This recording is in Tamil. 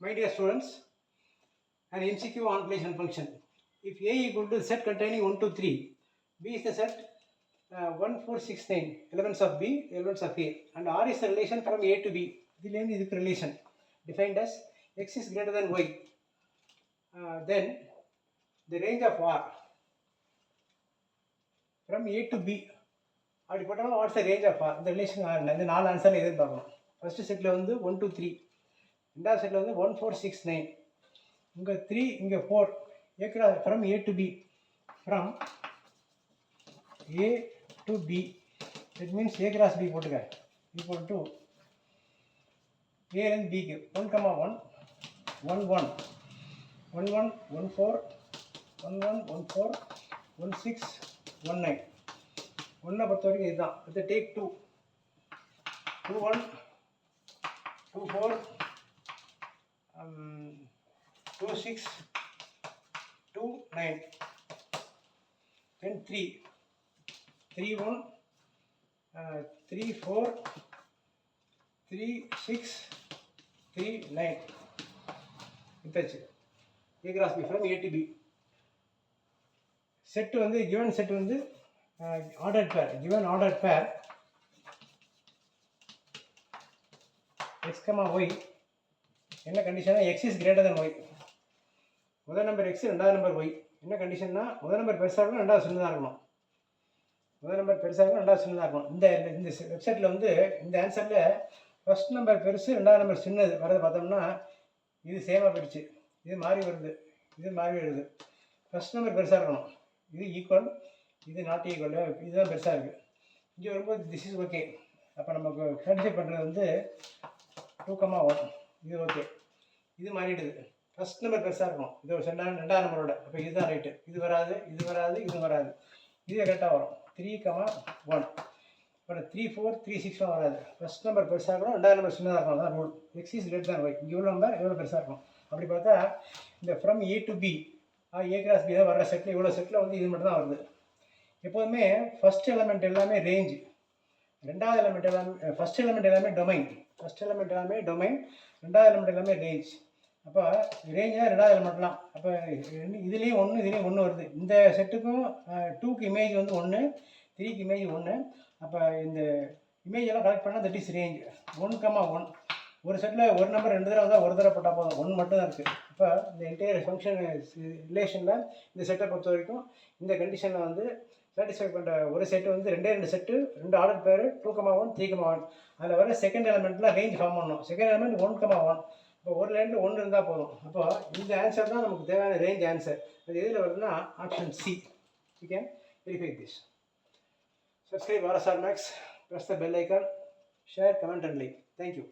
My dear students, an MCQ on relation function. If A equal to set containing 1, 2, 3, B is the set 1, 4, 6, 9, elements of B, elements of A, and R is the relation from A to B. The name is the relation defined as X is greater than Y. Then the range of R from A to B. அப்படி போட்டோம்னா what's the range of R இந்த ரிலேஷன் ஆர் இந்த 4 ஆன்சரில் எதிர்பார்க்கணும். ஃபஸ்ட்டு செட்டில் வந்து 1, 2, 3, ரெண்டாவது செட்டில் வந்து 1, 4, 6, 9, இங்கே 3, இங்கே 4, A from A to B, from A to B, it means A cross B போட்டுக்க ஈக்குவல் டு ஏலேருந்து பிக்கு 1, 1, 1, 1, 1, 1, 1, 4, 1, 1, 1, 4, 1, 6, 1, 9. ஒன்றை பொறுத்த வரைக்கும் இதுதான். இது டேக் 2, 2, 1, 2, 4, 2, 6, 2, 9, then 3, 3, 1, 3, 4, 3, 6, 3, 9. இதாச்சு A cross B from A to B. Set வந்து கிவன் செட் வந்து ordered pair, given ordered pair x, y, என்ன கண்டிஷனா x is greater than y. முதல் நம்பர் x, ரெண்டாவது நம்பர் y. என்ன கண்டிஷன்னா முதல் நம்பர் பெருசாக இருக்கணும், ரெண்டாவது சின்னதாக இருக்கணும். முதல் நம்பர் பெருசாக இருக்கணும், ரெண்டாவது சின்னதாக இருக்கணும். இந்த வெப்சைட்டில் வந்து இந்த ஆன்சரில் ஃபர்ஸ்ட் நம்பர் பெருசு, ரெண்டாவது நம்பர் சின்னது வரதை பார்த்தோம்னா இது சேமாக போயிடுச்சு, இது மாறி வருது, இது மாறி வருது. ஃபர்ஸ்ட் நம்பர் பெருசாக இருக்கணும், இது ஈக்குவல், இது நாட் ஈக்குவல், இதுதான் பெருசாக இருக்குது. இங்கே வரும்போது திஸ் இஸ் ஓகே. அப்போ நமக்கு சாட்டிஸ்ஃபை பண்ணுறது வந்து 2, 1, இது ஓகே. இது மாறிடுது, ஃபஸ்ட் நம்பர் பெருசாக இருக்கணும், இது ஒரு ரெண்டாவது நம்பரோட. அப்போ இதுதான் ரைட்டு, இது வராது, இது வராது, இது வராது, இது கரெக்டாக வரும். 3, 1. அப்புறம் 3, 4, 3, 6 வராது. ஃபஸ்ட் நம்பர் பெருசாக இருக்கணும், ரெண்டாவது நம்பர் சின்னதாக இருக்கணும். அதான் rule. X is greater than Y. இங்கே எவ்வளோ நம்பர் எவ்வளோ பெருசாக இருக்கணும். அப்படி பார்த்தா இந்த from A to B, A cross B தான் வர்ற செட்டில் இவ்வளோ செட்டில் வந்து இது மட்டும் தான் வருது. எப்போதுமே ஃபஸ்ட் எலமெண்ட் எல்லாமே ரேஞ்ச், ரெண்டாவது எலமெண்ட் எல்லாமே ஃபஸ்ட் எலமெண்ட் எல்லாமே டொமைன், ஃபஸ்ட் எலமெண்ட் எல்லாமே டொமைன், ரெண்டாவது எலமெண்ட் எல்லாமே ரேஞ்ச். அப்போ ரேஞ்சாக ரெண்டாவது எலமெண்ட்லாம். அப்போ இதுலேயும் 1, இதுலேயும் 1 வருது. இந்த செட்டுக்கும் 2க்கு இமேஜ் வந்து 1, 3க்கு இமேஜ் 1. அப்போ இந்த இமேஜ் எல்லாம் கலெக்ட் பண்ணால் தட் இஸ் ரேஞ்ச். 1, 1. ஒரு செட்டில் ஒரு நம்பர் 2 தடவை வந்தால் ஒரு தடவை போட்டால் போதும், 1 மட்டும் தான் இருக்குது. இப்போ இந்த என்டையர் ஃபங்க்ஷன் ரிலேஷனில் இந்த செட்டை பொறுத்த வரைக்கும் இந்த கண்டிஷனில் வந்து சாட்டிஸ்ஃபை பண்ணுற ஒரு செட்டு வந்து 2 செட்டு, 2 ஆர்டர் பேர் 2, 1, 3, 1. அதில் வர செகண்ட் எலமெண்ட்டில் ரேஞ்ச் ஃபார்ம் பண்ணணும். Second element 1, 1. இப்போ ஒரு லைனில் 1 இருந்தால் போதும். அப்போ இந்த ஆன்சர் தான் நமக்கு தேவையான ரேஞ்ச் ஆன்சர். அது எதில் வருதுன்னா option C. You can verify this. Subscribe RSR Max, press the bell icon, share, comment and like. Thank you.